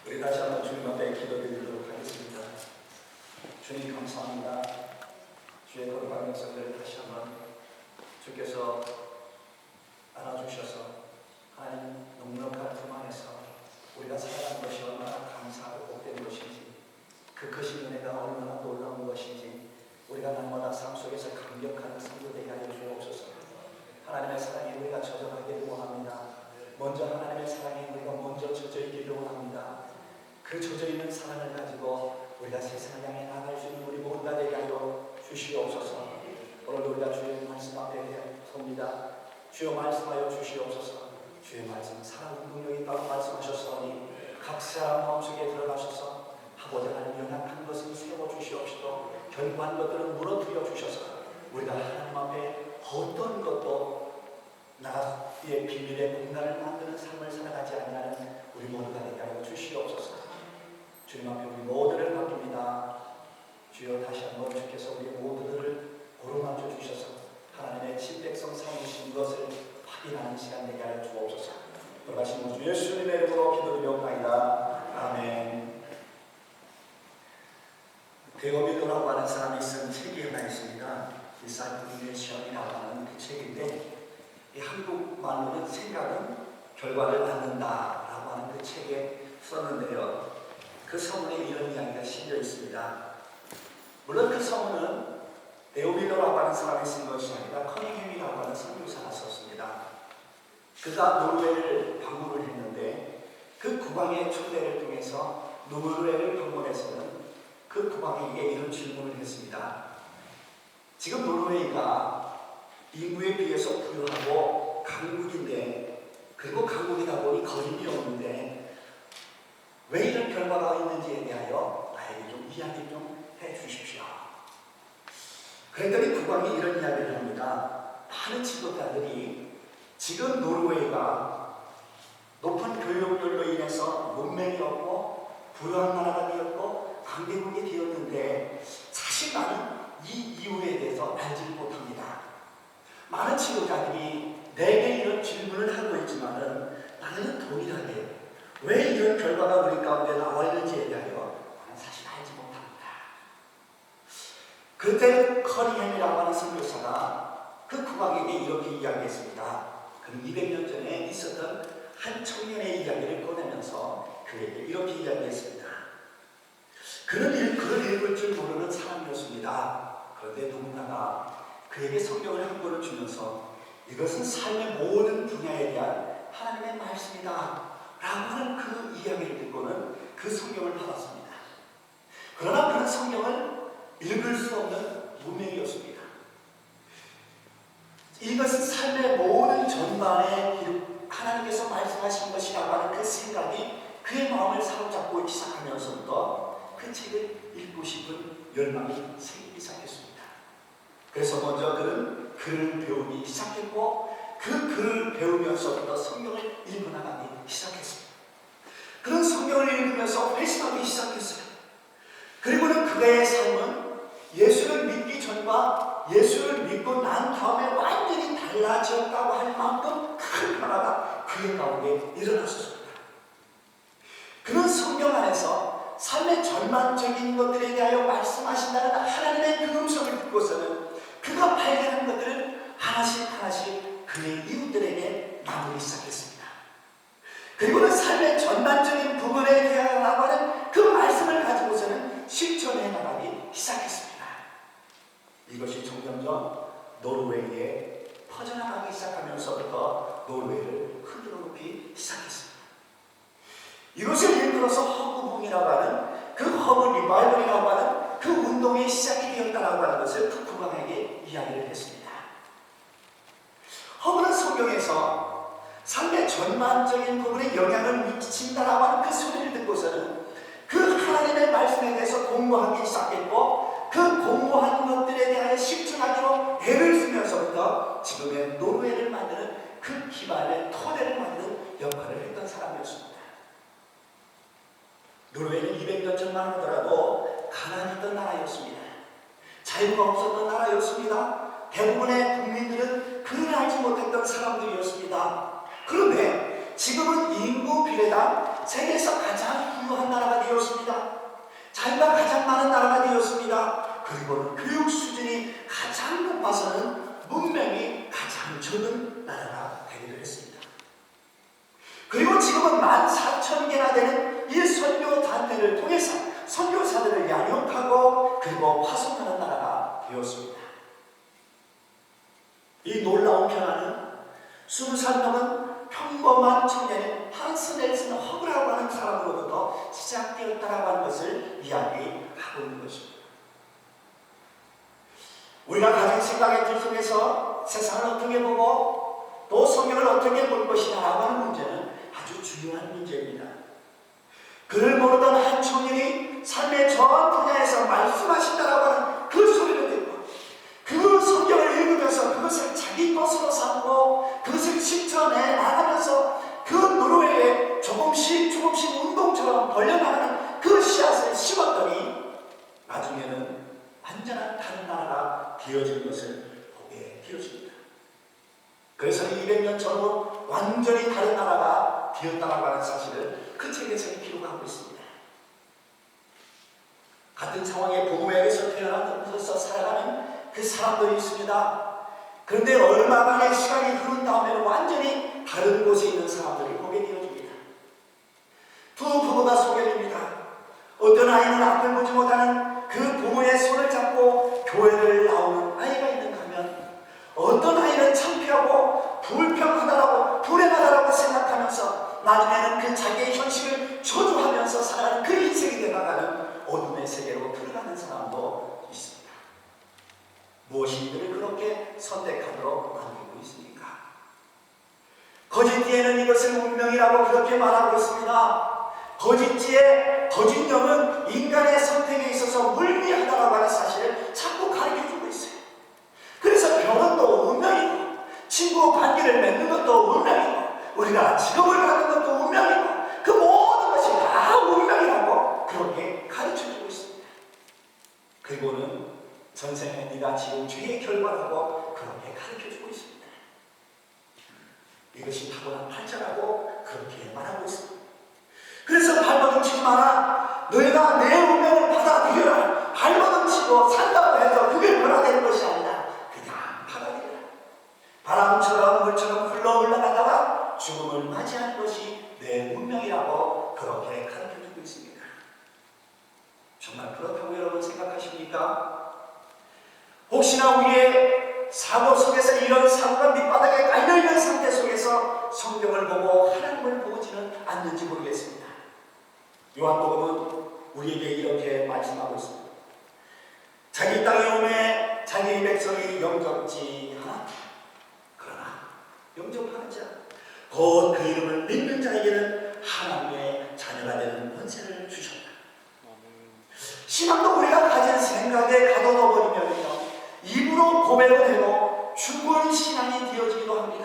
우리 다시 한번 주님 앞에 기도드리도록 하겠습니다. 주님 감사합니다. 주의 거룩한 역사를 다시 한번 주께서 안아주셔서 하나님 넉넉한 품 안에서 우리가 살아가는 것이 얼마나 감사하고 복된 것인지, 그 크신 은혜가 얼마나 놀라운 것인지 우리가 날마다 삶 속에서 감격하는 삶도 되게 하여 주옵소서. 하나님의 사랑에 우리가 젖어가기를 원합니다. 먼저 하나님의 사랑에 우리가 먼저 젖어 있기를 원합니다. 그 젖어 있는 사랑을 가지고 우리가 세상을 향해 나갈 수 있는 우리 모두가 되게 하여 주시옵소서. 오늘도 우리가 주의 말씀 앞에 섭니다. 주여 말씀하여 주시옵소서. 주의 말씀 사랑은 능력이 있다고 말씀하셨사오니 각 사람 마음속에 들어가셔서 하고자 하는 연약한 것을 세워주시옵시고 견고한 것들은 무너뜨려 주셔서 우리가 하나님 앞에 어떤 것도 나의 비밀의 공간을 만드는 삶을 살아가지 않는 우리 모두가 되게 하여 주시옵소서. 주님 앞에 우리 모두를 맡깁니다. 주여 다시 한번 주께서 우리 모두들을 고루맞춰 주셔서 하나님의 친백성 삼으신 것을 확인하는 시간 되게 하여 주옵소서. 돌아가신 주 예수님의 이름으로 기도드리옵나이다. 아멘. 데오빌로라고 하는 사람이 쓴 책이 하나 있습니다. 디사이플레이션이라고 하는 그 책인데, 이 한국말로는 생각은 결과를 낳는다라고 하는 그 책에 썼는데요. 그 서문에 이런 이야기가 실려 있습니다. 물론 그 서문은 데오빌로라고 하는 사람이 쓴 것이 아니라 커닝햄이라고 하는 선교사가 썼습니다. 그가 노르웨이를 방문을 했는데 그 국왕의 초대를 통해서 노르웨이를 방문해서는 그 국왕에게 이런 질문을 했습니다. 지금 노르웨이가 인구에 비해서 부유하고 강국인데, 그리고 강국이다 보니 거림이 없는데 왜 이런 결과가 있는지에 대하여 나에게 좀 이야기 좀 해주십시오. 그랬더니 국왕이 이런 이야기를 합니다. 많은 지도자들이 지금 노르웨이가 높은 교육열로 인해서 문명이 없고 부유한 나라가 되었고 강대국이 되었는데 사실 나는 이 이유에 대해서 알지 못합니다. 많은 지도자들이 내게 이런 질문을 하고 있지만은 나는 동일하게 왜 이런 결과가 우리 가운데 나와 있는지에 대하여 나는 사실 알지 못합니다. 그때 커닝햄이라고 하는 선교사가 그 국왕에게 이렇게 이야기했습니다. 그는 200년 전에 있었던 한 청년의 이야기를 꺼내면서 그에게 이렇게 이야기했습니다. 그는 글을 읽을 줄 모르는 사람이었습니다. 그런데 누군가가 그에게 성경을 한 권을 주면서 이것은 삶의 모든 분야에 대한 하나님의 말씀이다 라고 하는 그 이야기를 듣고는 그 성경을 받았습니다. 그러나 그는 성경을 읽을 수 없는 문명이었습니다. 이것은 삶의 모든 전반에 하나님께서 말씀하신 것이라고 하는 그 생각이 그의 마음을 사로잡고 시작하면서부터 그 책을 읽고 싶은 열망이 생기기 시작했습니다. 그래서 먼저 그는 글을 배우기 시작했고 그 글을 배우면서부터 성경을 읽어나가기 시작했습니다. 그는 성경을 읽으면서 회심하기 시작했어요. 그리고는 그의 삶은 예수를 믿기 전과 예수를 믿고 난 다음에 완전히 달라졌다고 할 만큼 큰 변화가 그의 가운데 일어났습니다. 그는 성경 안에서 삶의 전반적인 것들에 대하여 말씀하신다는 하나님의 그 음성을 듣고서는 그가 발견한 것들을 하나씩 하나씩 그의 이웃들에게 나누기 시작했습니다. 그리고는 삶의 전반적인 부분에 대하여 하는 그 말씀을 가지고서는 실천해 나가기 시작했습니다. 이것이 점점점 노르웨이에 퍼져나가기 시작하면서부터 노르웨이를 흔들어 놓기 시작했습니다. 이것을 일컬어서 허브붕이라고 하는 그 허브 리바이벌이라고 하는 그 운동의 시작이 되었다라고 하는 것을 그 국왕에게 이야기를 했습니다. 허브는 성경에서 삶의 전반적인 부분에 영향을 미친다라고 하는 그 소리를 듣고서는 그 하나님의 말씀에 대해서 공부하기 시작했고 그 공부한 것들에 대하여 실천하기로 애를 쓰면서부터 지금의 노르웨이를 만드는 그 기반의 토대를 만드는 역할을 했던 사람이었습니다. 노르웨이는 200년 전만 하더라도 가난했던 나라였습니다. 자유가 없었던 나라였습니다. 대부분의 국민들은 그를 알지 못했던 사람들이었습니다. 그런데 지금은 인구 비례당 세계에서 가장 부유한 나라가 되었습니다. 자유가 가장 많은 나라가 되었습니다. 그리고는 교육 수준이 가장 높아서는 문명이 가장 적은 나라가 되기도 했습니다. 그리고 지금은 14,000개나 되는 이 선교 단체를 통해서 선교사들을 양육하고 그리고 파송하는 나라가 되었습니다. 이 놀라운 변화는 20살 넘은 평범한 청년인 한스 넬슨 허브라고 하는 사람으로부터 시작되었다라고 하는 것을 이야기하고 있는 것입니다. 우리가 가진 생각의 틀 속에서 세상을 어떻게 보고 또 성경을 어떻게 볼 것이냐라고 하는 문제는 아주 중요한 문제입니다. 그를 모르던 한 청년이 삶의 전 분야에서 말씀하신다라고 하는 그 소리를 듣고 그 성경을 읽으면서 그것을 자기 것으로 삼고 그것을 실천해 나가면서 그 노르웨이에 조금씩 운동처럼 벌려나가는 그 씨앗을 심었더니 나중에는 완전한 다른 나라가 되어진 것을 보게 되어집니다. 그래서 200년 전으로 완전히 다른 나라가 되었다고 하는 사실을 그 책에서 기록하고 있습니다. 같은 상황에 부모에게서 태어나서 살아가는 그 사람들이 있습니다. 그런데 얼마 만의 시간이 흐른 다음에는 완전히 다른 곳에 있는 사람들을 보게 되어집니다. 두 부부가 소개됩니다. 어떤 아이는 앞을 보지 못하는 그 부모의 손을 잡고 교회를 나오는 아이가 있는가 하면 어떤 아이는 창피하고 불평하다라고 불행하다라고 생각하면서 나중에는 그 자기의 현실을 저주하면서 살아가는 그 인생이 되어가는 어둠의 세계로 들어가는 사람도 있습니다. 무엇이 이들을 그렇게 선택하도록 만들고 있습니까? 거짓띠에는 이것을 운명이라고 그렇게 말하고 있습니다. 거짓지혜, 거짓령은 인간의 선택에 있어서 물리하다라고 하는 사실을 자꾸 가르쳐주고 있어요. 그래서 결혼도 운명이고 친구 관계를 맺는 것도 운명이고 우리가 직업을 갖는 것도 운명이고 그 모든 것이 다 운명이라고 그렇게 가르쳐주고 있습니다. 그리고는 전생에 네가 지은 죄의 결과라고 그렇게 가르쳐주고 있습니다. 이것이 타고난 팔자라고 그렇게 말하고 있습니다. 그래서 발버둥 치지 마라. 너희가 내 운명을 받아들여라. 발버둥 치고 산다고 해서 그게 변화되는 것이 아니라 그냥 받아들여라. 바람처럼 물처럼 흘러가다가 죽음을 맞이하는 것이 내 운명이라고 그렇게 가르쳐주고 있습니다. 정말 그렇다고 여러분 생각하십니까? 혹시나 우리의 사고 속에서 이런 사고가 밑바닥에 깔려있는 상태 속에서 성경을 보고 하나님을 보지는 않는지 모르겠습니다. 요한복음은 우리에게 이렇게 말씀하고 있습니다. 자기 땅에 오매 자기 백성이 영접지 않아. 그러나 영접하는 자 곧 그 이름을 믿는 자에게는 하나님의 자녀가 되는 권세를 주셨다. 신앙도 우리가 가진 생각에 가둬둬버리면요 입으로 고백을 해도 죽은 신앙이 되어지기도 합니다.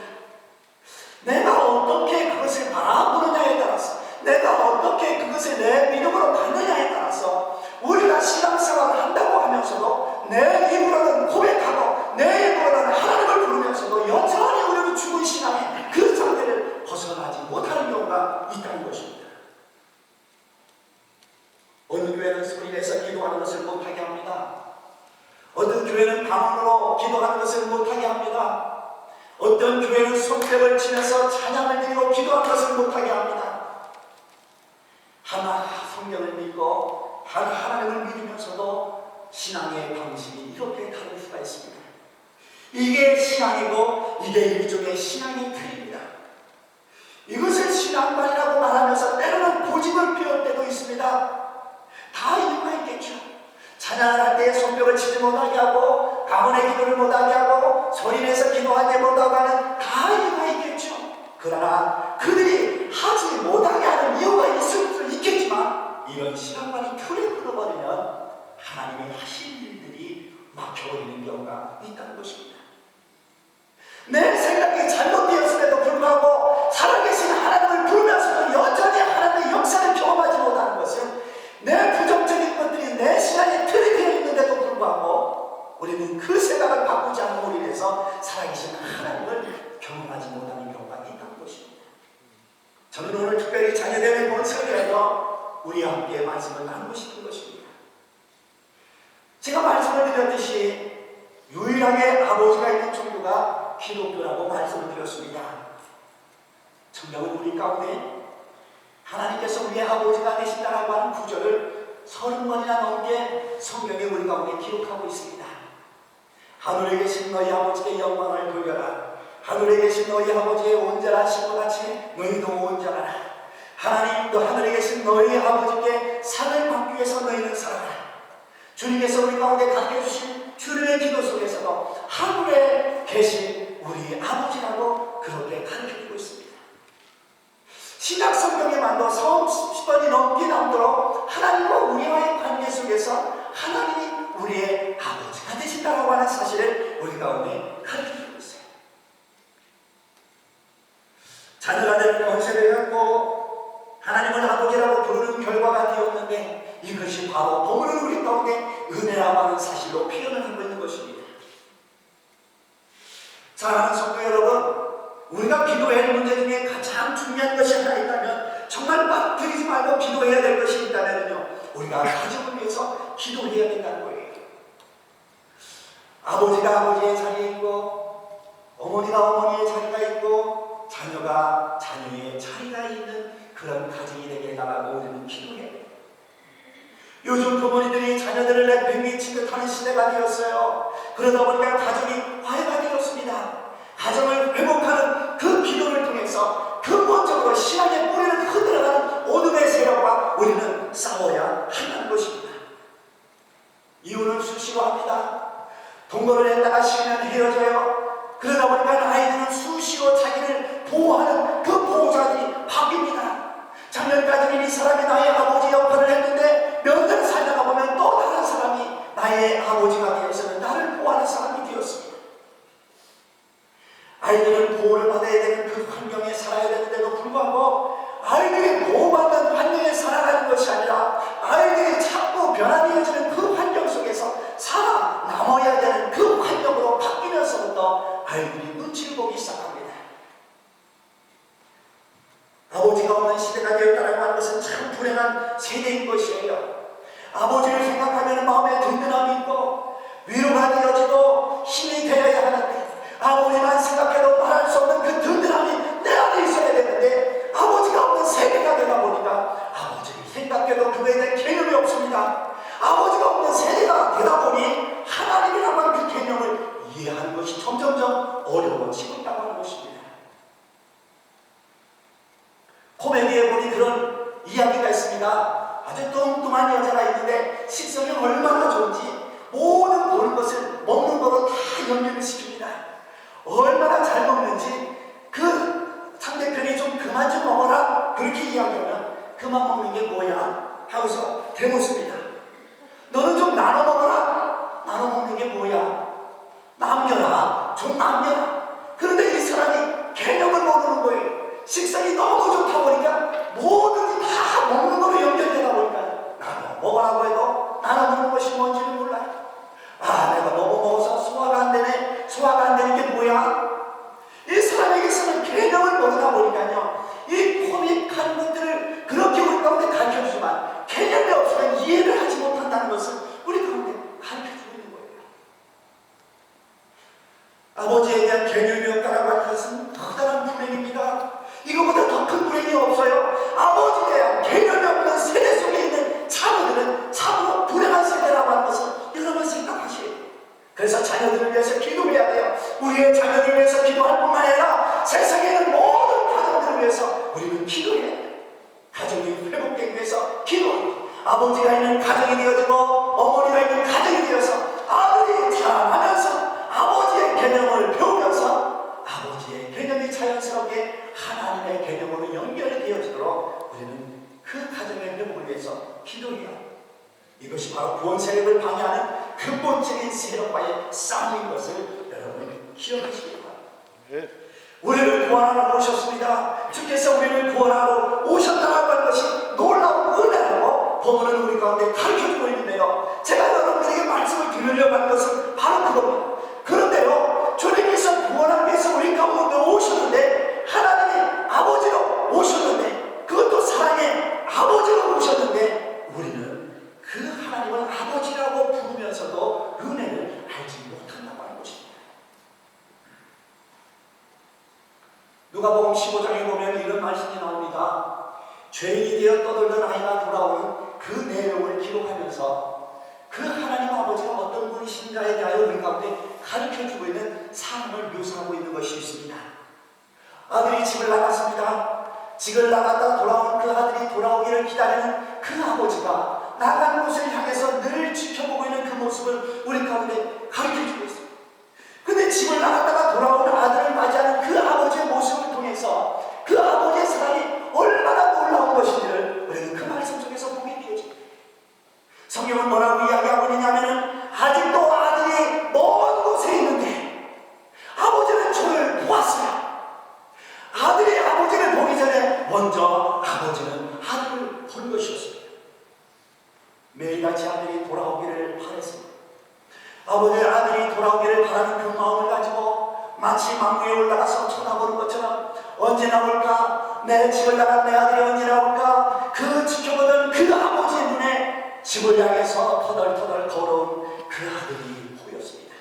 내가 어떻게 그것을 바라보느냐에 따라서 내가 어떻게 그것을 내 믿음으로 받느냐에 따라서 우리가 신앙생활을 한다고 하면서도 내 입으로는 고백하고 내 입으로는 하나님을 부르면서도 여전히 우리는 죽은 신앙의 그 상태를 벗어나지 못하는 경우가 있다는 것입니다. 어느 교회는 소리내서 기도하는 것을 못하게 합니다. 어떤 교회는 방언으로 기도하는 것을 못하게 합니다. 어떤 교회는 손뼉을 치면서 찬양을 드리고 기도하는 것을 못하게 합니다. 하나 성경을 믿고 하나님을 믿으면서도 신앙의 방식이 이렇게 다를 수가 있습니다. 이게 신앙이고 이게 일종의 신앙의 틀입니다. 이것을 신앙관이라고 말하면서 때로는 고집을 피울 때도 있습니다. 다 이유가 있겠죠. 찬양을 할 때 손뼉을 치지 못하게 하고 가문의 기도를 못하게 하고 소리내서 기도하지 못하게 하는 다 이유가 있겠죠. 그러나 그들이 하지 못하게 하는 이유가 있을 수 있겠지만 이런 신앙관이 틀에 끊어버리면 하나님의 하신 일들이 막혀버리는 경우가 있다는 것입니다. 내 생각이 잘못되었음에도 불구하고 살아계신 하나님을 부르면서도 여전히 하나님의 역사를 경험하지 못하는 것은 내 부정적인 것들이 내 신앙의 틀이 되어 있는데도 불구하고 우리는 그 생각을 바꾸지 않고 우리에서 살아계신 하나님을 경험하지 못하는 경우가 있다는 것입니다. 저는 오늘 특별히 자녀됨의 본성이라서 우리와 함께 말씀을 나누고 싶은 것입니다. 제가 말씀을 드렸듯이 유일하게 아버지가 있는 종교가 기독교라고 말씀을 드렸습니다. 청명은 우리 가운데 하나님께서 우리의 아버지가 되신다라고 하는 구절을 30번이나 넘게 성경에 우리 가운데 기록하고 있습니다. 하늘에 계신 너희 아버지께 영광을 돌려라. 하늘에 계신 너희 아버지의 온전하심과 같이 너희도 온전하라. 하나님도 하늘에 계신 너희 아버지께 상을 받기 위해서 너희는 살아라. 주님께서 우리 가운데 가르쳐주신 주님의 기도 속에서도 하늘에 계신 우리 아버지라고 그렇게 가르쳐주고 있습니다. 신약 성경에만도 30번이 넘게 나오도록 하나님과 우리와의 관계 속에서 하나님이 우리의 아버지가 되신다라고 하는 사실을 우리 가운데 가르쳐주고 있어요. 자녀가 될 권세를 갖고 하나님을 아버지라고 부르는 결과가 되었는데 이것이 바로 보물은 우리 가운데 은혜라고 하는 사실로 표현을 하고 있는 것입니다. 사랑하는 성도 여러분, 우리가 기도해야 할 문제 중에 가장 중요한 것이 하나 있다면 정말 막 들이지 말고 기도해야 될 것이 있다면요, 우리가 가족을 위해서 기도해야 된다는 거예요. 아버지가 아버지의 자리에 있고 어머니가 어머니의 자리가 있고 자녀가 자녀의 자리가 있는 그런 가정이 되게 해달라고 우리는 기도해야 돼요. 요즘 부모님들이 자녀들을 내팽개치듯 하는 시대가 되었어요. 그러다 보니까 가정이 화해가 되었습니다. 가정을 회복하는 그 기도를 통해서 근본적으로 신앙의 뿌리를 흔들어가는 어둠의 세력과 우리는 싸워야 한다는 것입니다. 이혼을 수시로 합니다. 동거를 했다가 쉬면 헤어져요. 그러다 보니까 아이들은 수시로 자기를 보호하는 그 보호자들이 바뀝니다. 작년까지는 이 사람이 나의 아버지 역할을 했는데 몇 년 살다가 보면 또 다른 사람이 나의 아버지가 되어서는 나를 보호하는 사람이 되었습니다. 아이들은 보호를 받아야 되는 그 환경에 살아야 되는데도 불구하고 아이들이 보호받는 환경에 살아가는 것이 아니라 아이들이 자꾸 변화되어지는 그 환경 속에서 살아남아야 되는 그 환경으로 바뀌면서부터 아이들이 눈치를 보기 시작합니다. 아버지가 없는 시대가 되었다는 하는 것은 참 불행한 세대인 것이에요. 아버지를 생각하면 마음에 든든함이 있고 위로가 되어지고 힘이 되어야 하는데 아버지만 생각해도 말할 수 없는 그 든든함이 내 안에 있어야 되는데 아버지가 없는 세대가 되다 보니까 아버지를 생각해도 그거에 대한 개념이 없습니다. 아버지가 없는 세대가 되다 보니 하나님이라고 하는 그 개념을 이해하는 것이 점점점 어려워지고 있다고 하는 것입니다. 코미디에 보니 그런 이야기가 있습니다. 아주 뚱뚱한 여자가 있는데 식성이 얼마나 좋은지 모든 보는 것을 먹는 거로 다 연결을 시킵니다. 얼마나 잘 먹는지 그 상대편이 좀 그만 좀 먹어라 그렇게 이야기하면 그만 먹는 게 뭐야 하고서 대묻습니다. 너는 좀 나눠 먹어라. 나눠 먹는 게 뭐야? 남겨라. 좀 남겨라. 그런데 이 사람이 개념을 모르는 거예요. 식성이 너무 좋다 보니까 뭐든지 다 먹는 거로 연결되다 보니까 나눠 먹으라고 해도 나눠 먹는 것이 뭔지는 몰라요. 아, 내가 너무 먹어서 소화가 안 되네. 소화가 안 되는 게 뭐야? 이 사람에게서는 개념을 모르다 보니까요, 이 코믹한 것들을 그렇게 우리 가운데 가르쳐주지만 개념이 없으면 이해를 하지 못한다는 것을 우리 가운데 가르쳐주고 있는 거예요. 아버지에 대한 개념이 없다라고 하는 것은 커다란 불행입니다. 이거보다 더 큰 불행이 없어요. 아버지에 대한 개념이 없는 세대 속에 있는 자녀들은 참으로 불행한 세대라고 하는 것을 여러분 생각하셔야 돼요. 그래서 자녀들을 위해서 기도해야 돼요. 우리의 자녀들을 위해서 기도할 뿐만 아니라 세상에 있는 모든 가정들을 위해서 우리는 기도해야 돼요. 가정이 회복되기 위해서 기도하고 아버지가 있는 가정이 되어지고 어머니가 있는 가정이 되어서 아들이 자라나면서 아버지의 개념을 배우면서 아버지의 개념이 자연스럽게 하나님의 개념으로 연결되어지도록 우리는 그 가정의 회복을 위해서 기도해야 합니다. 이것이 바로 구원 세력을 방해하는 근본적인 세력과의 싸움인 것을 여러분이 기억하시기 바랍니다. 우리를 구원하러 오셨습니다. 주께서 우리를 구원하러 오셨다는 것이 놀라운 은혜라고 본문은 우리 가운데 가르쳐주고 있는데요. 제가 여러분에게 말씀을 드리려고 하는 것은 바로 그겁니다. 그런데요, 주님께서 구원하기 위해서 우리 가운데 오셨는데 하나님이 아버지로 오셨는데 그것 15장에 보면 이런 말씀이 나옵니다. 죄인이 되어 떠돌던 아이가 돌아오는 그 내용을 기록하면서 그 하나님 아버지가 어떤 분이신가에 대하여 우리 가운데 가르쳐주고 있는 상황을 묘사하고 있는 것이 있습니다. 아들이 집을 나갔습니다. 집을 나갔다 돌아온 그 아들이 돌아오기를 기다리는 그 아버지가 나간 곳을 향해서 늘 지켜보고 있는 그 모습을 우리 가운데 가르쳐주고 있습니다. 근데 집을 나갔다가 돌아온 아들을 맞이하는 그 아버지의 모습을 통해서 그 아버지의 사랑이 얼마나 놀라운 것인지를 우리는 그 말씀 속에서 보게 되어집니다. 성경은 뭐라고 이야기하고 있냐면은 아직도 아들이 먼 곳에 있는데 아버지는 저를 보았어요. 아들이 아버지를 보기 전에 먼저 아버지는 아들을 본 것이었습니다. 매일같이 아들이 돌아오기를 바랬습니다. 아들이 돌아오기를 바라는 그 마음을 가지고 마치 망루에 올라가서 쳐다보는 것처럼 언제 나올까? 내 집을 나간 내 아들이 언제 나올까? 그 지켜보던 그 아버지의 눈에 집을 향해서 터덜터덜 걸어온 그 아들이 보였습니다.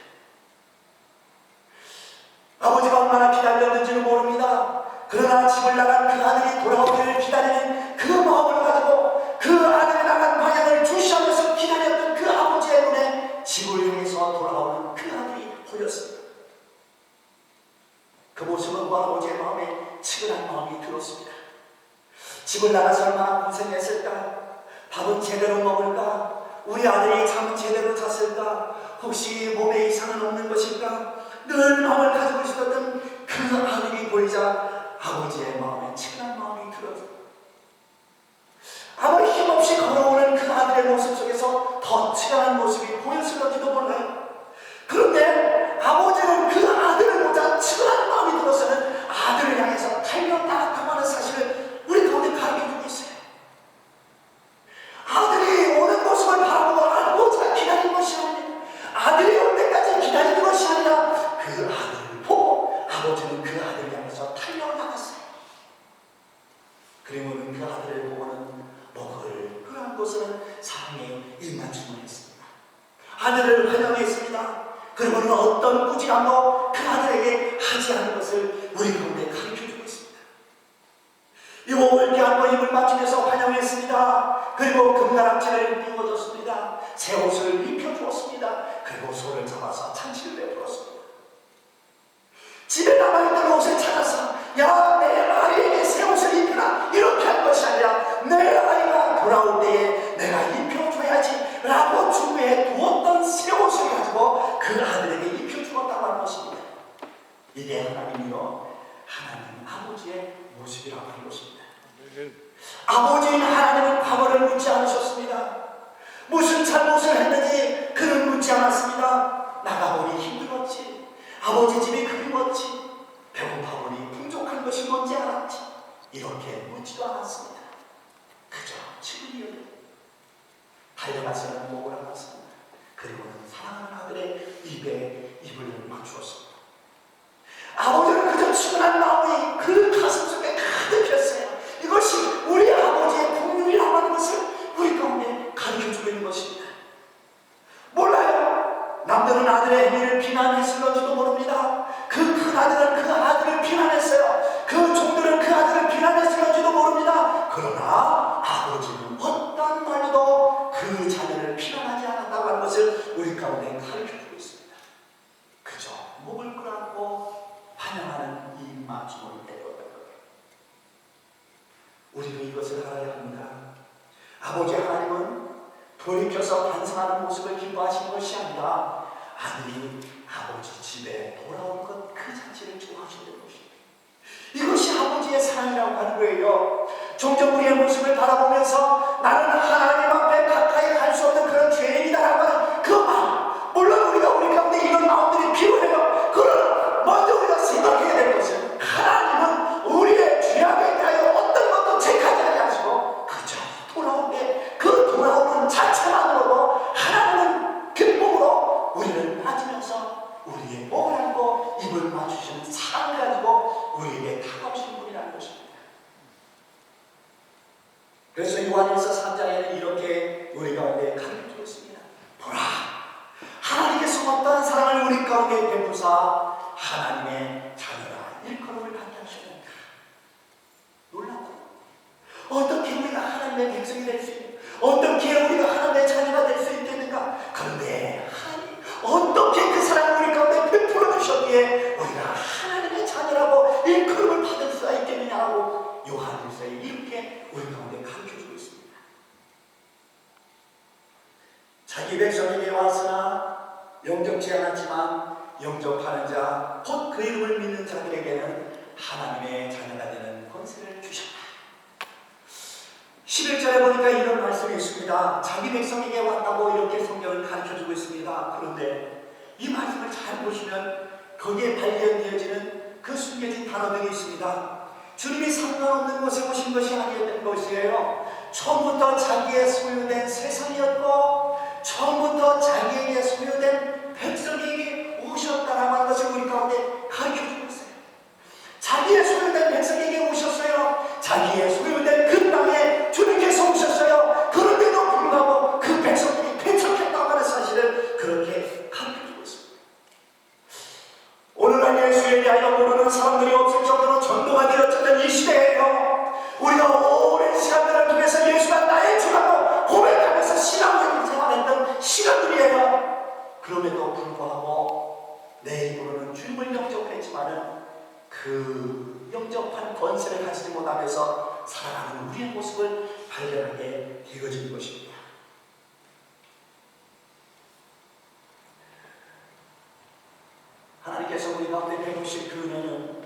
아버지가 얼마나 기다렸는지는 모릅니다. 그러나 집을 나간 그 아들이 돌아오기를 기다리는 그 마음을 가지고 그 아들이 나간 방향을 주시하면서 기다렸던 그 아버지의 눈에 집을 향해서 돌아오는 그 아들이 보였습니다. 그 모습은 그 아버지의 마음에 치근한 마음이 들었습니다. 집을 나가서 얼마나 고생했을까? 밥은 제대로 먹을까? 우리 아들이 잠은 제대로 잤을까? 혹시 몸에 이상은 없는 것일까? 늘 마음을 가지고 있었던 그 아들이 보이자 아버지의 마음에 치근한 마음이 들었습니다. 아마 힘없이 걸어오는 그 아들의 모습 속에서 더 치근한 모습이 보였을지도 몰라요. 그런데 아버지는 그 아들을 보자 치근한 마음이 들어서는 아들을 향해서 달려나갔다고 하는 사실을 우리 가운데 가르쳐주고 있어요. 아들이 오는 모습을 바라보고 아버지가 기다린 것이 아니라 아들이 올 때까지 기다리는 것이 아니라 그 아들을 보고 아버지는 그 아들을 향해서 달려나갔어요. 그리고는 그 아들을 보고는 목을 끄는 곳은 사랑의 입맞춤을 했습니다. 아들을 환영했습니다. 그리고는 어떤 꾸지람도 그 아들에게 하지 않은 것을 우리 가운데 가르쳐주고 있습니다. 이 몸을 껴안고 입을 맞추면서 환영했습니다. 그리고 금가락지를 띄워줬습니다. 새 옷을 입혀주었습니다. 그리고 손을 잡아서 잔치를 베풀었습니다. 집에 남아있던 옷을 찾아서 야, 내 아이에게 새 옷을 입혀라 이렇게 한 것이 아니라 내 아이가 돌아올 때에 내가 입혀줘야지 라고 준비해 두었던 새 옷을 가지고 그 아들에게 입혀주었다고 하는 것입니다. 이게 하나님이요 하나님 아버지의 모습이라고 하는 것입니다. 아버지인 하나님은 과거를 묻지 않으셨습니다. 무슨 잘못을 했는지 그는 묻지 않았습니다. 나가보니 힘들었지, 아버지 집이 그리웠지, 배고파보니 풍족한 것이 뭔지 알았지, 이렇게 묻지도 않았습니다. 그저 지금이요 달려가서는 목을 안았습니다. 그리고는 사랑하는 아들의 입에 입을 맞추었습니다. 아버지는 그저 측은한 마음이 그 가슴 속에 가득했어요. 이것이 우리 아버지의 국률이라고 하는 것을 우리 가운데 가르쳐주고 있는 것입니다. 몰라요. 남들은 아들의 행위를 비난했을런지도 모릅니다. 그 큰 아들은 그 아들을 비난했어요. 그 종들은 그 아들을 비난했을런지도 모릅니다. 그러나 아버지는 어떤 말로도 그 자녀를 비난하지 않았다고 하는 것을 우리 가운데 가르쳐주고 있습니다. 그저 목을 끌어안고 환영하는 이 맞춤을 때렸던 거예요. 우리도 이것을 알아야 합니다. 아버지 하나님은 돌이켜서 반성하는 모습을 기뻐하시는 것이 아니라 아들이 아버지 집에 돌아온 것 그 자체를 좋아하시는 것입니다. 이것이 아버지의 사랑이라고 하는 거예요. 종종 우리의 모습을 바라보면서 나는 하나님 앞에 가까이 갈 수 없는 그런 죄인이다라고 하는 그 마음, 물론 우리가 우리 가운데 이런 마음들이 필요해요. 그러나 먼저 우리가 생각해야 될 것은 하나님은 우리의 죄악에 대하여 어떤 것도 책하지 않으시고 그저 돌아올 때 그 돌아오는 자체만으로도 하나님은 기쁨으로 우리를 맞으면서 우리의 목을 안고 입을 맞추시는 사랑을 가지고 우리에게 다가오신 분이라는 것입니다. 그래서 요한일서 3장에는 이렇게 우리 가운데 가르쳐주고 있습니다. 보라, 하나님께서 어떠한 사랑을 우리 가운데 베푸사 하나님의 자녀라 일컬음을 받게 하셨느니라. 하나님의 백성이 될 수 있는가? 어떻게 우리가 하나님의 자녀가 될 수 있겠는가? 그런데 하나님 어떻게 그 사랑을 우리 가운데 베풀어 주셨기에 우리가 하나님의 자녀라고 일컬음을 받을 수가 있겠느냐고 요한일서에 이렇게 우리 가운데 가르쳐주고 있습니다. 자기 백성에게 왔으나 영접지 않았지만 영접하는 자, 곧 그 이름을 믿는 자들에게는 하나님의 자녀가 되는 권세를 주셨다. 11절에 보니까 이런 말씀이 있습니다. 자기 백성에게 왔다고 이렇게 성경을 가르쳐주고 있습니다. 그런데 이 말씀을 잘 보시면 거기에 발견되어지는 그 숨겨진 단어들이 있습니다. 주님이 상관없는 곳에 오신 것이 아니었던 것이에요. 처음부터 자기의 소유된 세상이었고 처음부터 자기에게 소유된 백성에게 오셨다라고 하는 것을 우리 가운데 가르쳐주고 있어요. 자기의 소유된 백성에게 오셨어요. 자기의 소유된 그 땅에 주님께서 오셨어요. 그런데도 불구하고 그 백성들이 배척했다고 하는 사실을 그렇게 가르쳐주고 있습니다. 오늘날 예수에 대하여 모르는 사람들이 없을 정도로 전도가 되어졌던 이 시대에요. 우리가 오랜 시간들을 통해서 예수가 나의 주라고 고백하면서 신앙을 생활했던 시간들이에요. 그럼에도 불구하고 내 입으로는 주님을 영접했지만은 그 영접한 권세를 가지지 못하면서 살아가는 우리의 모습을 발견하게 되어진 것입니다. 하나님께서 우리 가운데 베푸신 그 은혜는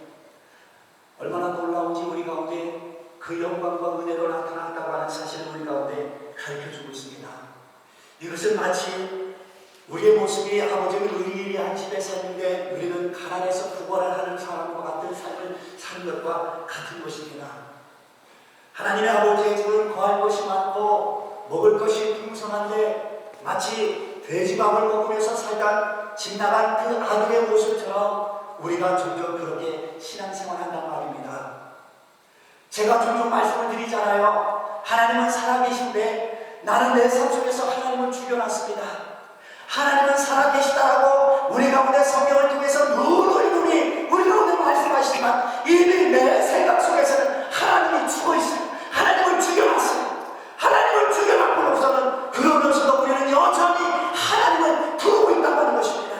얼마나 놀라운지 우리 가운데 그 영광과 은혜로 나타났다고 하는 사실을 우리 가운데 가르쳐주고 있습니다. 이것은 마치 우리의 모습이 아버지는 의리의리한 집에 사는데 우리는 가난해서 구걸을 하는 사람과 같은 삶을 사는 것과 같은 것입니다. 하나님의 아버지의 집은 거할 것이 많고 먹을 것이 풍성한데 마치 돼지밥을 먹으면서 살다 집 나간 그 아들의 모습처럼 우리가 종종 그렇게 신앙생활한단 말입니다. 제가 종종 말씀을 드리잖아요. 하나님은 살아계신데 나는 내 삶 속에서 하나님을 죽여놨습니다. 하나님은 살아계시다라고 우리 가운데 성경을 통해서 누누이 우리 가운데 말씀하시지만 이미 내 생각 속에서는 하나님이 죽어있어요. 하나님을 죽여놨어요. 하나님을 죽여놨고서는 그러면서도 우리는 여전히 하나님을 두고 있다고 하는 것입니다.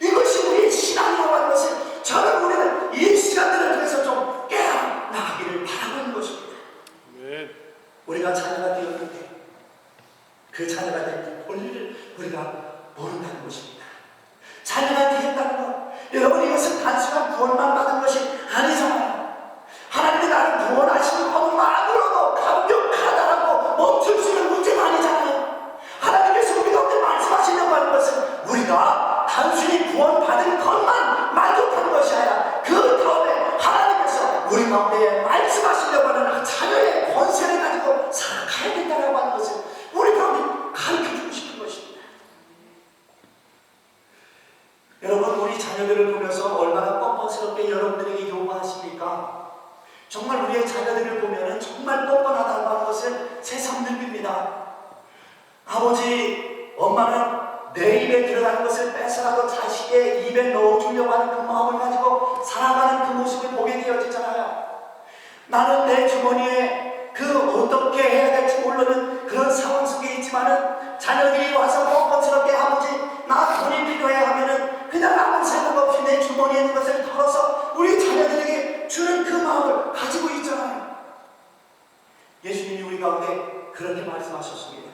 이것이 우리의 신앙이라고 하는 것을 저는 우리는 이 시간들을 통해서 좀 깨어나가기를 바라고 있는 것입니다. 우리가 자녀가 되었는데 그 자녀가 된 권리를 우리가 모른다는 것입니다. 자녀가 되었다는 것, 여러분 이것은 단순한 구원만 받은 것이 아니잖아요. 하나님이 나를 구원하시는 것만으로도 감격하다라고 멈출 수 있는 문제가 아니잖아요. 하나님께서 우리 가운데 말씀하시려고 하는 것은 우리가 단순히 구원받은 것만 만족하는 것이 아니라 그 다음에 하나님께서 우리 가운데 말씀하시려고 하는 자녀의 권세를 가지고 살아가야 된다고 하는 것을 우리 가운데 가르쳐주고 싶은 것입니다. 여러분 우리 자녀들을 보면서 얼마나 뻔뻔스럽게 여러분들에게 요구하십니까? 정말 우리의 자녀들을 보면 정말 뻔뻔하다고 하는 것을 새삼 느낍니다. 아버지, 엄마는 내 입에 들어가는 것을 뺏어라도 자식의 입에 넣어주려고 하는 그 마음을 가지고 살아가는 그 모습을 보게 되어지잖아요. 나는 내 주머니에 그 어떻게 해야 될지 모르는 그런 상황 속에 있지만은 자녀들이 와서 뻔뻔스럽게 아버지 나 돈이 필요해 하면은 그냥 아무 생각 없이 내 주머니에 있는 것을 털어서 우리 자녀들에게 주는 그 마음을 가지고 있잖아요. 예수님이 우리 가운데 그렇게 말씀하셨습니다.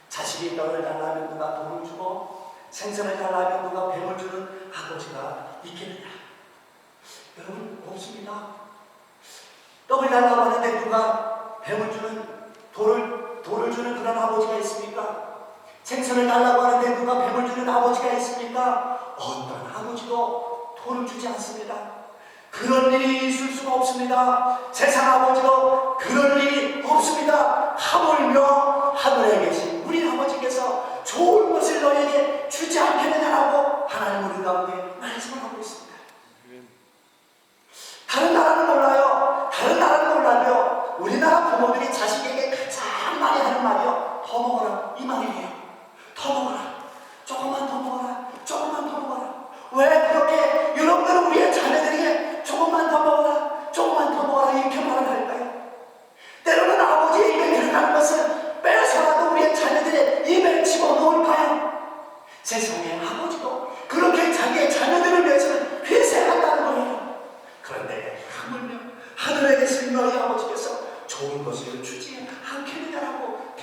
자식이 떡을 달라면 누가 돈을 주고 생선을 달라면 누가 뱀을 주는 아버지가 있겠느냐? 여러분 없습니다. 떡을 달라고 하는데 누가 뱀을 주는 돌을 주는 그런 아버지가 있습니까? 생선을 달라고 하는데 누가 뱀을 주는 아버지가 있습니까? 어떤 아버지도 돌을 주지 않습니다. 그런 일이 있을 수가 없습니다. 세상 아버지도 그런 일이 없습니다. 하물며 하늘에 계신 우리 아버지께서 좋은 것을 너에게 주지 않겠느냐라고 하나님 우리 가운데 말씀을 하고 있습니다. 다른 나라는 몰라요. 다른 나라는 몰라도요. 우리나라 부모들이 자식에게 가장 많이 하는 말이요. 더 먹어라 이 말이에요. 더 먹어라. 조금만 더 먹어라. 조금만 더 먹어라. 왜 그렇게 여러분들은 우리의 자녀들에게 조금만 더 먹어라. 조금만 더 먹어라 이렇게 말을 할까요? 때로는 아버지의 입에 좋은 것을 주지 않겠느냐라고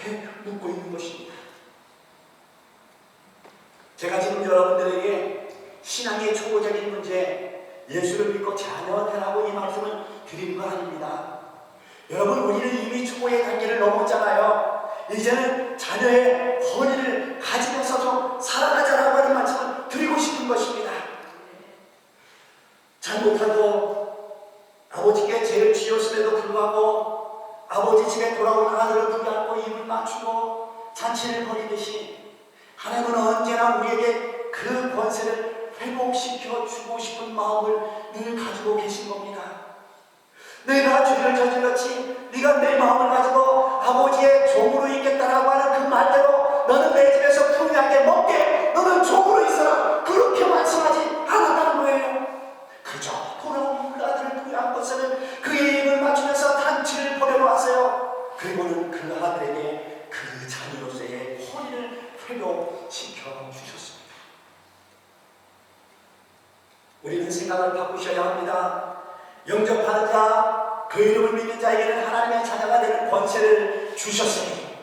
묻고 있는 것입니다. 제가 지금 여러분들에게 신앙의 초보적인 문제, 예수를 믿고 자녀되라고 이 말씀을 드리는 건 아닙니다. 여러분, 우리는 이미 초보의 단계를 넘었잖아요. 이제는 자녀의 권위를 가지면서 좀 살아가자라고 하는 말씀을 드리고 싶은 것입니다. 잘못하고 아버지께 죄를 지었음에도 불구하고 아버지 집에 돌아온 아들을 부여하고 입을 맞추고 잔치를 벌이듯이 하나님은 언제나 우리에게 그 권세를 회복시켜 주고 싶은 마음을 늘 가지고 계신 겁니다. 내가 죄를 저질렀지 네가 내 마음을 가지고 아버지의 종으로 있겠다라고 하는 그 말대로 너는 내 집에서 풍요하게 먹게, 너는 종으로 있어라, 그렇게 말씀하지 않았다는 거예요. 그저 돌아온 그 아들을 부여한 것은 그의 입을 맞추면서 단치를 벌여놓았어요. 그리고는 그 아들에게 그 자녀로서의 권위를 회복시켜 주셨습니다. 우리는 생각을 바꾸셔야 합니다. 영접하는 자, 그 이름을 믿는 자에게는 하나님의 자녀가 되는 권세를 주셨으니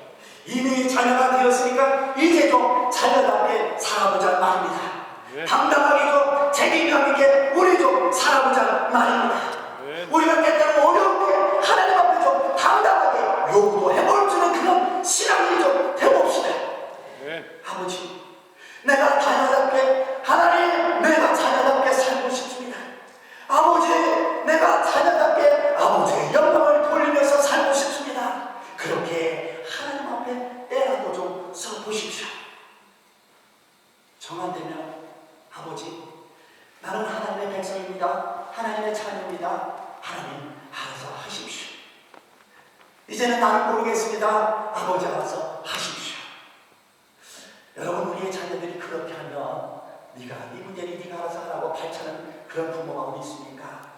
이미 자녀가 되었으니까 이제 좀 자녀답게 살아보자 말입니다. 네. 당당하게 좀 책임감 있게 우리 좀 살아보자 말입니다. 네. 우리가 때때로 어려운데 하나님 앞에 좀 당당하게 요구도 해볼 수 있는 그런 신앙이 좀 해봅시다. 네. 아버지, 내가 자녀답게, 하나님 내가 자녀답게 살고 싶습니다. 아버지, 내가 자녀답게 아버지의 영광을 돌리면서 살고 싶습니다. 그렇게 하나님 앞에 때라도 좀 서보십시오. 정한 되면 아버지, 나는 하나님의 백성입니다. 하나님의 자녀입니다. 하나님 알아서 하십시오. 이제는 나는 모르겠습니다. 아버지 알아서 하십시오. 여러분, 우리의 자녀들이 그렇게 하면 네가 네 문제는 네가 알아서 하라고 발차는 그런 부모가 어디 있습니까?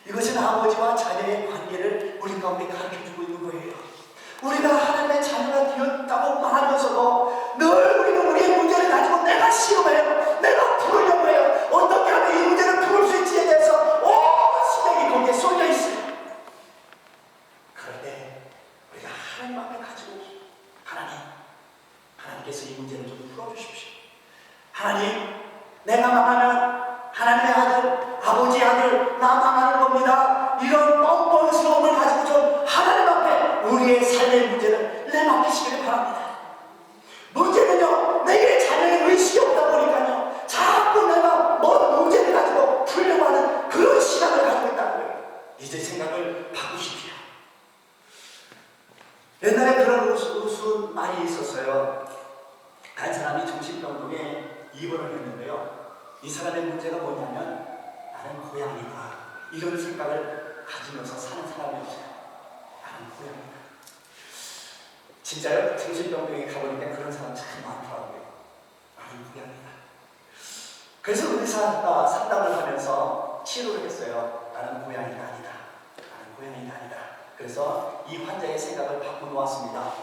이것은 아버지와 자녀의 관계를 우리 가운데 가르쳐주고 있는 거예요. 우리가 하나님의 자녀가 되었다고 말하면서도 늘 우리는 우리의 문제를 가지고 내가 시험해요, 내가 풀으려고 해요. 어떻게 하면 이 문제를 풀을 수 있지에 대해서 온 신경이 거기에 쏠려 있어요. 그럴 때 우리가 하나님 앞에 가지고 하나님께서 이 문제를 좀 풀어주십시오. 하나님, 내가 망하면 하나님의 아들, 아버지의 아들, 나 망하는 겁니다. 이런 뻔뻔스러움을 가지고 좀 하나님 앞에 우리의 삶의 문제를 내맡기시기를 바랍니다. 문제는요, 내게 자녀의 의식이 없다 보니까요, 자꾸 내가 뭔 문제를 가지고 풀려고 하는 그런 시간을 가지고 있다는 거예요. 이제 생각을 바꾸십시오. 옛날에 그런 우스운 말이 있었어요. 한 사람이 정신병동에 입원을 했는데요, 이 사람의 문제가 뭐냐면 나는 고양이다, 이런 생각을 가지면서 사는 사람이었어요. 나는 고양이다. 진짜요? 정신병동에 가보니까 그런 사람 참 많더라고요. 나는 고양이다. 그래서 의사가 상담을 하면서 치료를 했어요. 나는 고양이가 아니다. 나는 고양이가 아니다. 그래서 이 환자의 생각을 바꿔놓았습니다.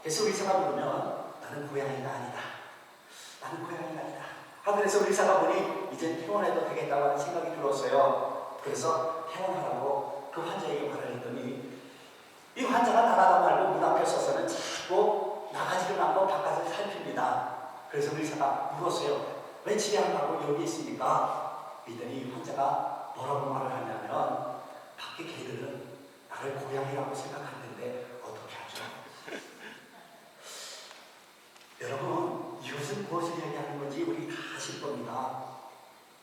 그래서 의사가 부르면 나는 고양이가 아니다. 나는 고양이가 아니다. 그래서 의사가 보니 이제 퇴원해도 되겠다고 하는 생각이 들었어요. 그래서 퇴원하라고 그 환자에게 말을 했더니 이 환자가 나가다 말고 문 앞에 서서는 자꾸 나가지를 않고 바깥을 살핍니다. 그래서 의사가 물었어요. 왜 집에 안 가고 여기 있습니까? 이더니 환자가 뭐라고 말을 하냐면 밖에 개들은 나를 고양이라고 생각하는데 어떻게 하죠? 여러분, 이것은 무엇을 얘기하는 건지 우리 다 아실 겁니다.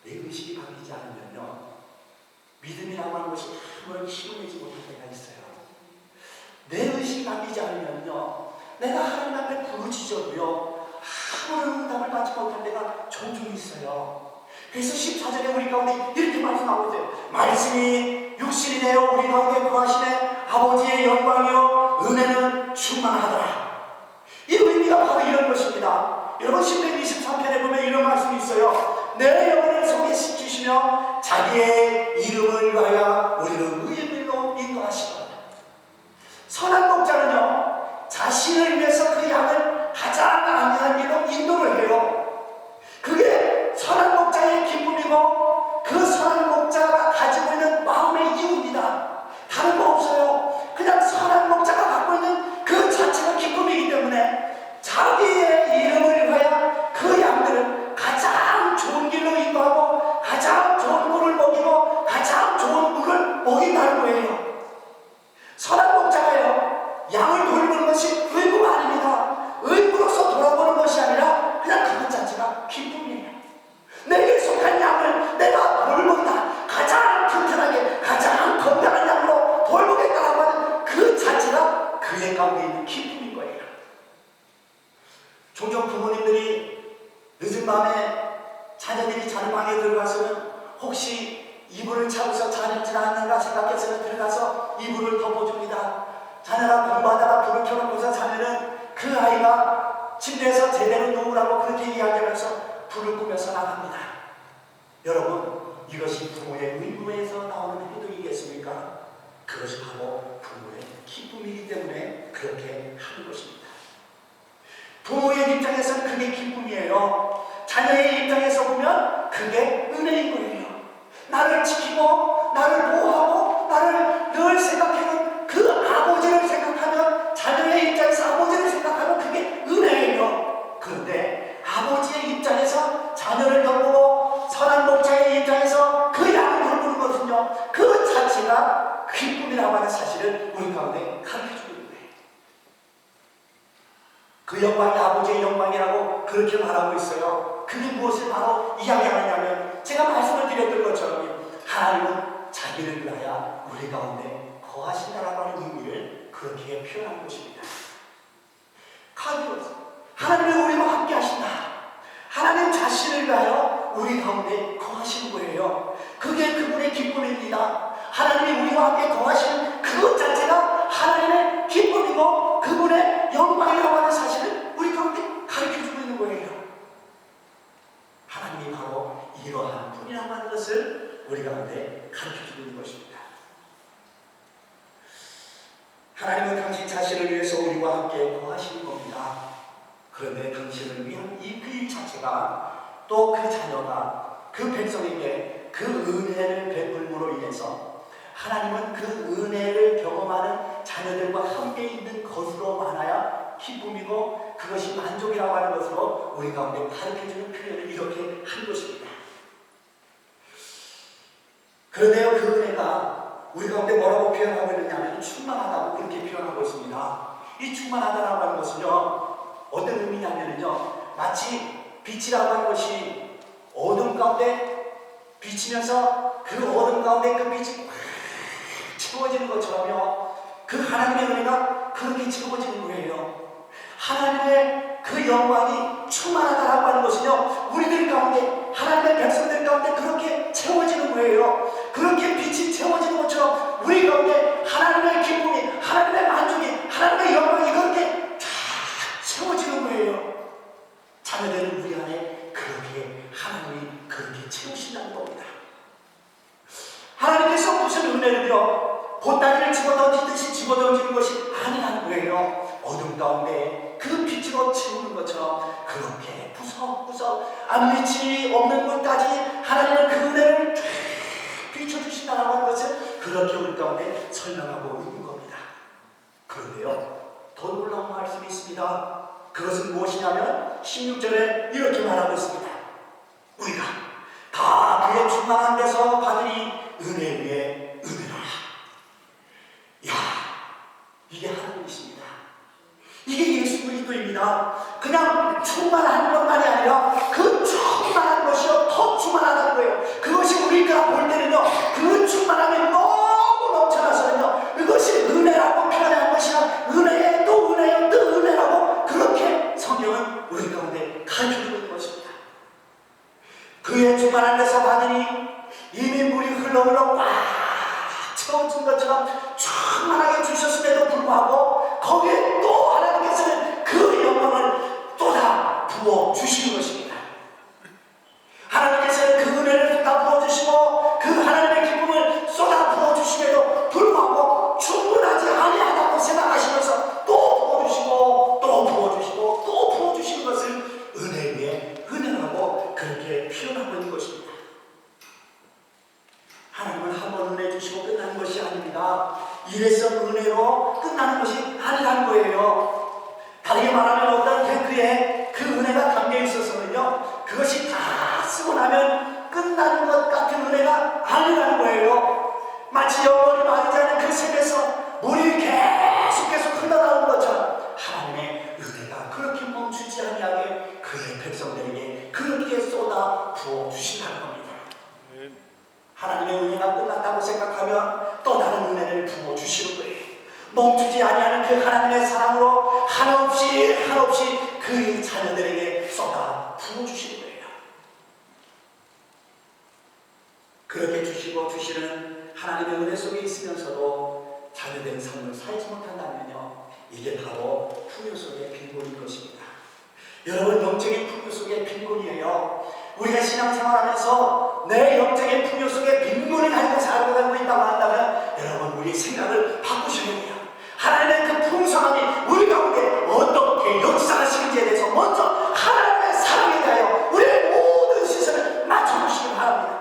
내 의식이 바뀌지 않으면요, 믿음이라고 하는 것이 아무런 힘을 내지 못할 때가 있어요. 내 의식이 바뀌지 않으면요, 내가 하나님 앞에 부르짖어도요, 아무런 응답을 받지 못할 때가 종종 있어요. 그래서 14절에 우리 가운데 이렇게 말씀하고 있어요. 말씀이 육신이 되어 우리 가운데 거하시네 아버지의 영광이요 은혜는 충만하더라. 이 의미가 바로 이런 것입니다. 여러분, 10편 23편에 보면 이런 말씀이 있어요. 내 영혼을 소개시키시며 자기의 이름을 위하여 우리를 의의 길로 인도하시거든. 선한 목자는요, 자신을 위해서 그 양을 가장 안전한 길로 인도를 해요. 그게 선한 목자의 기쁨이고 그 선한 목자가 가지고 있는 마음의 이유입니다. 다른 거 없어요. 그냥 양을 돌보는 것이 의무가 아닙니다. 의무로서 돌아보는 것이 아니라 그냥 그것 자체가 기쁨이에요. 내게 속한 양을 내가 돌본다. 가장 튼튼하게 가장 건강한 양으로 돌보겠다라고 하는 그 자체가 그의 가운데 있는 기쁨인 거예요. 종종 부모님들이 늦은 밤에 자녀들이 자는 방에 들어가서는 혹시 이불을 차고서 자는지 않는가 생각해서는 들어가서 이불을 덮어줍니다. 자녀가 공부하다가 불을 켜놓고서 자면은 그 아이가 침대에서 제대로 누우라고 그렇게 이야기하면서 불을 끄면서 나갑니다. 여러분, 이것이 부모의 의무에서 나오는 행동이겠습니까? 그것이 바로 부모의 기쁨이기 때문에 그렇게 하는 것입니다. 부모의 입장에서는 그게 기쁨이에요. 자녀의 입장에서 보면 그게 은혜인 거예요. 나를 지키고 나를 보호하고 나를 늘 생각해는 그 아버지를 생각하면, 자녀의 입장에서 아버지를 생각하면 그게 은혜예요. 그런데 아버지의 입장에서 자녀를 돌보고 선한 목자의 입장에서 그 양을 돌보는 것은요, 그 자체가 기쁨이라고 하는 사실을 우리 가운데 가르쳐주고 있는 거예요. 그 영광이 아버지의 영광이라고 그렇게 말하고 있어요. 그게 무엇을 바로 이야기하느냐면, 제가 말씀을 드렸던 것처럼 하나님은 자기를 위하여 우리 가운데 거하신다라고 하는 의미를 그렇게 표현한 것입니다. 하나님은 우리와 함께 하신다. 하나님 자신을 위하여 우리 가운데 거하시는 거예요. 그게 그분의 기쁨입니다. 하나님이 우리와 함께 거하시는 그것 자체가 하나님의 기쁨이고 그분의 영광이라고 하는 사실을 우리 가운데 가르쳐주고 있는 거예요. 하나님이 바로 이러한 분이라고 하는 것을 우리 가운데 가르쳐주고 있는 것입니다. 하나님은 당신 자신을 위해서 우리와 함께 거하시는 겁니다. 그런데 당신을 위한 이 그 일 자체가, 또 그 자녀가 그 백성에게 그 은혜를 베풀므로 인해서 하나님은 그 은혜를 경험하는 자녀들과 함께 있는 것으로 말하여 기쁨이고 그것이 만족이라고 하는 것으로 우리 가운데 가르쳐주는 표현을 이렇게 한 것입니다. 그런데요, 그 은혜가 우리 가운데 뭐라고 표현하고 있느냐면 충만하다고 그렇게 표현하고 있습니다. 이 충만하다라고 하는 것은요, 어떤 의미냐면요, 마치 빛이라고 하는 것이 어둠 가운데 비치면서 그 어둠 가운데 그 빛이 채워지는 것처럼요, 그 하나님의 은혜가 그렇게 채워지는 거예요. 하나님의 그 영광이 충만하다라고 하는 것은요, 우리들 가운데, 하나님의 백성들 가운데 그렇게 채워지는 거예요. 그렇게 빛이 채워지는 것처럼 우리 가운데 하나님의 기쁨이, 하나님의 만족이, 하나님의 영광이 그렇게 쫙 채워지는 거예요. 자녀들은 우리 안에 그렇게 하나님이 그렇게 채우신다는 겁니다. 하나님께서 무슨 은혜를요, 보따리를 집어던지듯이 집어던지는 것이 아니라는 거예요. 어둠 가운데 그 빛으로 채우는 것처럼 그렇게 구석구석 앞밑이 없는 곳까지 하나님은 그 은혜를 쫙 비춰주신다는 하는 것을 그렇게 우리 가운데 설명하고 있는 겁니다. 그런데요, 더 놀라운 말씀이 있습니다. 그것은 무엇이냐면 16절에 이렇게 말하고 있습니다. 우리가 다 그의 충만한 데서 받으니 은혜 위에 은혜로라. 야, 이게 하나님이십니다. 이게 예수 그리스도입니다. 그냥 충만한 것만이 아니라 그 충만한 것이요, 더 충만하다는 거예요. 그것이 우리가 볼 때는요, 그 충만함이 너무 넘쳐나서는요, 이것이 은혜라고 표현한 것이야. 은혜에 또 은혜요, 또 은혜라고 그렇게 성경은 우리 가운데 가르쳐주고 있는 것입니다. 그의 충만한 데서 받으니 이미 물이 흘러흘러 꽉 채워진 것처럼 충만하게 주셨음에도 불구하고 거기에 또 하나님께서는 그 영광을 또 다 부어주시는 것입니다. 하나님께서는 그 은혜를 쏟아 부어주시고 그 하나님의 기쁨을 쏟아 부어주심에도 불구하고 충분하지 아니하다고 생각하시면서 또 부어주시고 또 부어주시고 또 부어주시는 것을 은혜 위에 은혜라고 그렇게 표현하고 있는 것입니다. 하나님은 한 번 은혜 주시고 끝나는 것이 아닙니다. 이래서 은혜로 끝나는 것이 아니라는 거예요. 다르게 말하면 어떤 탱크에 그 은혜가 담겨 있어서는요, 그것이 다 쓰고 나면 끝나는 것 같은 은혜가 아니라는 거예요. 마치 영원히 마르지 않은 그 샘에서 물이 계속 흘러나가는 그 하나님의 사랑으로 한없이 그 자녀들에게 쏟아 부어주시는 거예요. 그렇게 주시고 주시는 하나님의 은혜 속에 있으면서도 자녀된 삶을 살지 못한다면요, 이게 바로 풍요 속의 빈곤인 것입니다. 여러분, 영적인 풍요 속의 빈곤이에요. 우리가 신앙생활하면서 내 영적인 풍요 속에 빈곤이 가지고 살아가고 있다고 한다면 여러분, 우리 생각을 바꾸셔야 돼요. 하나님의 그 풍성함이 우리 가운데 어떻게 역사하시는지에 대해서 먼저 하나님의 사랑에 대하여 우리의 모든 시선을 맞춰보시기 바랍니다.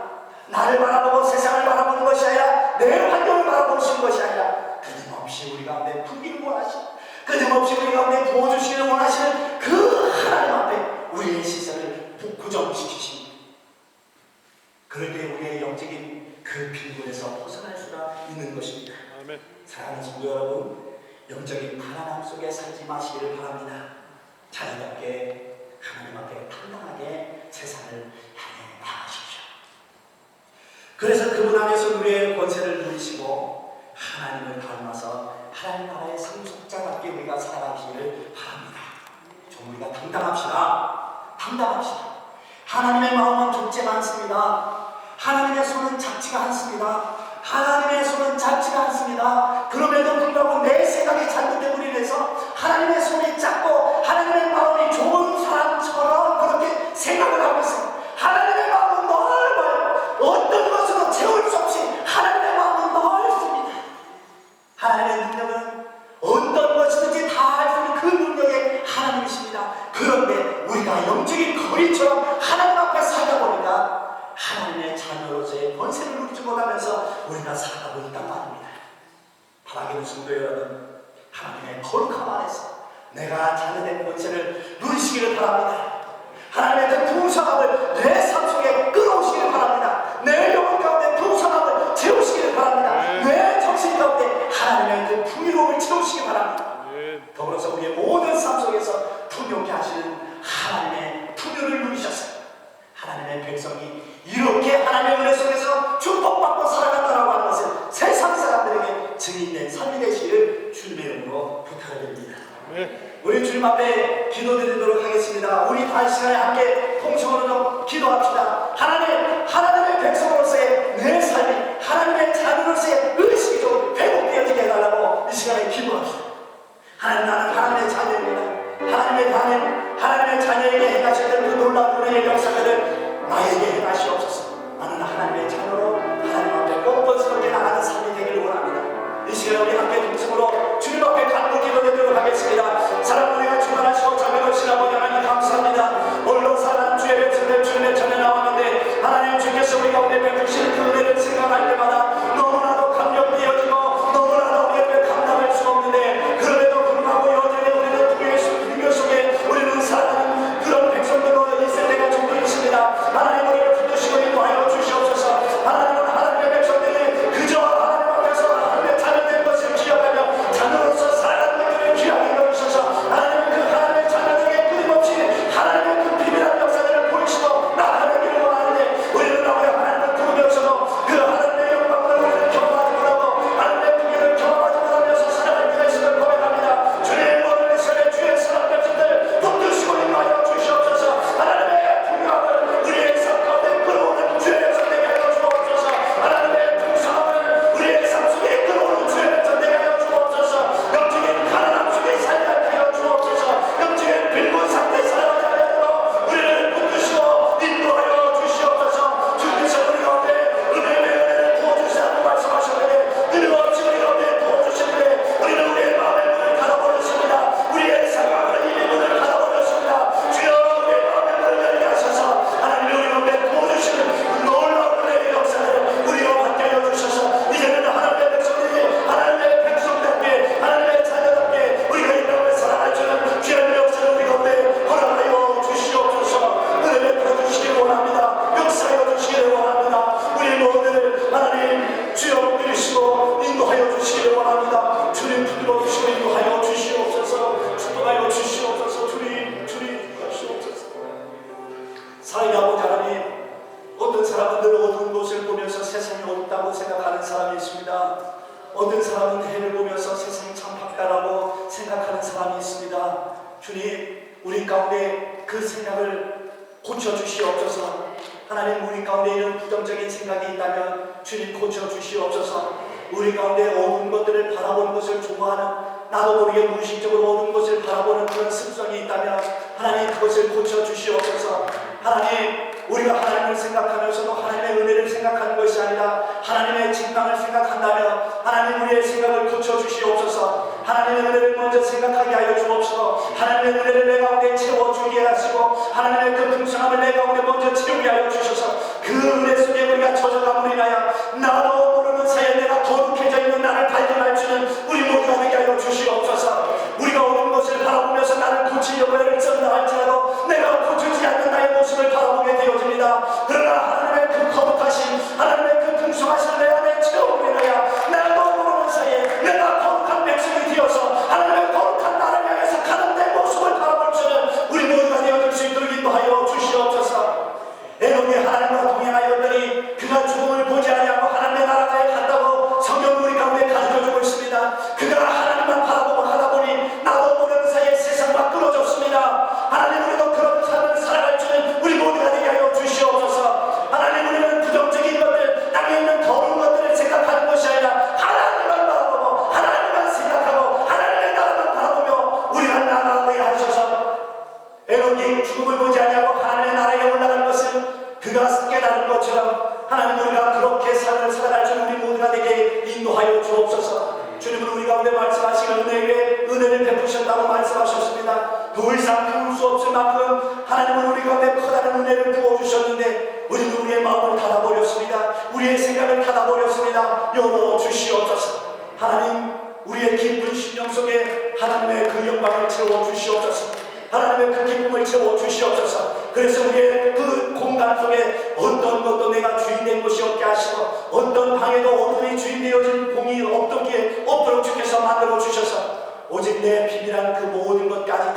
나를 바라보고 세상을 바라보는 것이 아니라 내 환경을 바라보시는 것이 아니라 끊임없이 우리 가운데 풍기를 원하시는, 끊임없이 우리 가운데 부어주시기를 원하시는 그 하나님 앞에 우리의 시선을 고정시키십니다. 그럴 때 우리의 영적인 그 빈곤에서 벗어날 수가 있는 것입니다. 아멘. 사랑하는 성도 여러분, 영적인 가난함 속에 살지 마시기를 바랍니다. 자녀답게 하나님 앞에 당당하게 세상을 향해 나가십시오. 그래서 그분 안에서 우리의 권세를 누리시고 하나님을 닮아서 하나님 나라의 상속자답게 우리가 살아가시기를 바랍니다. 좀 우리가 당당합시다. 하나님의 마음은 좁지 않습니다. 하나님의 손은 작지가 않습니다. 하나님의 손은 작지가 않습니다. 그럼에도 불구하고 내 생각이 잘못됨으로 인해서 하나님의 손이 작고 하나님의 마음이 좁은 사람처럼 그렇게 생각을 하고 있습니다. 하나님의 마음은 넓어요. 어떤 것으로 채울 수 없이 하나님의 마음은 넓습니다. 하나님의 능력은 어떤 것이든지 다 할 수 있는 그 능력의 하나님이십니다. 그런데 우리가 영적인 거리처럼 하나님 앞에 살다 보니까 하나님의 자녀로서의 권세를 누리지 못하면서 우리가 살아가고 있단 말입니다. 바라기는 성도 여러분, 하나님의 거룩함 안에서 내가 자녀된 권세를 누리시기를 바랍니다. 하나님의 그 풍성함을 내 삶 속에 끌어오시기를 바랍니다. 내 영혼 가운데 풍성함을 채우시기를 바랍니다. 내 정신 가운데 하나님의 그 풍요로움을 채우시기 바랍니다. 더불어서 우리의 모든 삶 속에서 풍요케 하시는 하나님의 풍요를 누리셨어요. 하나님의 백성이 이렇게 하나님의 은혜 속에서 축복받고 살아간다라고 하는 것을 세상 사람들에게 증인된 삶이 되시기를 주님의 이름으로 부탁을 드립니다. 우리 주님 앞에 기도드리도록 하겠습니다. 우리 다른 시간에 함께 통성으로 좀 기도합시다. 하나님의 백성으로서의 내 삶이 하나님의 자녀로서의 의식이 좀 회복되어지게 해달라고 이 시간에 기도합시다. 하나님, 나는 하나님의 자녀입니다. 하나님의 자녀에게 행하셨던 그 놀라운 은혜의 역사들을 나에게 행하시옵소서. 나는 하나님의 자녀로 하나님 앞에 뻔뻔스럽게 나가는 삶이 되기를 원합니다. 이 시간에 우리 함께 동성으로 주님 앞에 간구 기도드리도록 하겠습니다. 사랑 우리가 충만하시고 자비로우신 아버지 하나님 감사합니다. 오늘도 사랑하는 주의 백성들 주님의 전에 나왔는데 하나님 주께서 우리 가운데 베푸시는 그 은혜를 생각할 때마다 너무나도 감격되어지고 너무나도 우리에게 감당할 수 없는데 그럼에도 불구하고 여전히 우리는 불교 속에 우리는 살아가는 그런 백성들로 이 세대가 종도 있습니다. 하나님 우리를 붙드시고 인도하여 생각하는 사람이 있습니다. 주님, 우리 가운데 그 생각을 고쳐주시옵소서. 하나님, 우리 가운데 이런 부정적인 생각이 있다면 주님 고쳐주시옵소서. 우리 가운데 어두운 것들을 바라보는 것을 좋아하는, 나도 모르게 무의식적으로 어두운 것을 바라보는 그런 습성이 있다면 하나님 그것을 고쳐주시옵소서. 하나님, 우리가 하나님을 생각하면서도 하나님의 은혜를 생각하는 것이 아니라 하나님의 진방을 생각한다면 하나님 우리의 생각을 고쳐주시옵소서. 하나님의 은혜를 먼저 생각하게 하여 주옵소서. 하나님의 은혜를 내 가운데 채워주게 하시고 하나님의 그 풍성함을 내 가운데 먼저 채우게 하여 주셔서 그 은혜 속에 우리가 젖어감으로 인하여 나도 모르는 사이에 내가 거룩해져 있는 나를 발견할 줄은 우리 모두가 되게 하여 주시옵소서. 우리가 어두운 것을 바라보면서 나를 고치려고 애를 쩐다 할지라도 내가 고치지 않는 나의 모습을 바라보게 되어집니다. 그러나 하나님의 그 거룩하신, 하나님의 그 풍성하신 내 안에 채움으로 인하여 나도 모르는 사이에 내가 거룩한 백성이 되어서 하나님의 거룩한 나를 향해서 가는 내 모습을 바라볼 줄은 우리 모두가 되어질 수 있도록 인도하여 주시옵소서. 에녹이 하나님과 동행하였더니 그가 죽음을 보지 아니하고 하나님의 나라에 갔다고 성경 우리 가운데 가르쳐주고 있습니다. 그가 하나님만 바라보고 하다 보니 나도 모르는 사이에 세상과 끊어졌습니다. 하나님, 우리도 그런 삶을 살아갈 줄은 우리 모두가 되게 하여 주시옵소서. 하나님, 우리는 부정적인 것들, 땅에 있는 더러운 것들을 생각하는 것이 아니라 하나님만 바라보고 하나님만 생각하고 하나님의 나라만 바라보며 우리가 나아가게 하셔서 에녹이 죽음을 보지 아니하고 하나님의 나라에 올라가는 것은 그가 깨달은 것처럼 하나님 우리가 그렇게 삶을 살아갈 줄 우리 모두가 되게 인도하여 주옵소서. 주님은 우리 가운데 말씀하시는 은혜 위에 은혜를 베푸셨다고 말씀하셨습니다. 더 이상 부을 수 없을 만큼 하나님은 우리 가운데 커다란 은혜를 부어주셨는데 우리는 우리의 마음을 닫아버렸습니다. 우리의 생각을 닫아버렸습니다. 열어주시옵소서. 하나님, 우리의 깊은 심령 속에 하나님의 그 영광을 채워주시옵소서. 하나님의 그 기쁨을 채워주시옵소서. 그래서 우리의 그 공간 속에 어떤 것도 내가 주인된 것이 없게 하시고 어떤 방에도 어둠이 주인되어진 봉이 없도록 주께서 만들어 주셔서 오직 내 비밀한 그 모든 것까지 다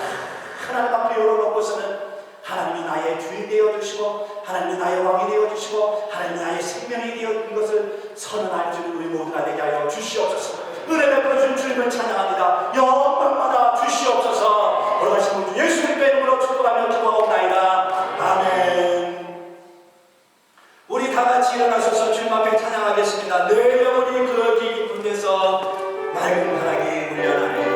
하나님 앞에 열어놓고서는 하나님이 나의 주인 되어주시고 하나님이 나의 왕이 되어주시고 하나님이 나의 생명이 되어진 것을 선언할 줄을 우리 모두가 되게 하여 주시옵소서. 은혜 베풀어준 주님을 찬양합니다. 영광마다 주시옵소서. 돌아가신 분 예수 그리스도의 이름으로 축복하며 기도하옵나이다. 아멘. 우리 다 같이 일어나셔서 주님 앞에 찬양하겠습니다. 내 영혼이 그렇게 깊은 데서 맑은 바람이 울려나네.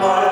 My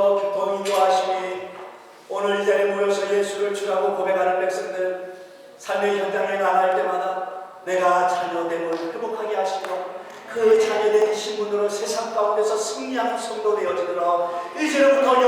주시어 교통이 인도하시니 오늘 이 자리에 모여서 예수를 주라고 고백하는 백성들 삶의 현장에 나갈 때마다 내가 자녀됨을 회복하게 하시고 그 자녀된 신분으로 세상 가운데서 승리하는 성도 되어지도록 이제부터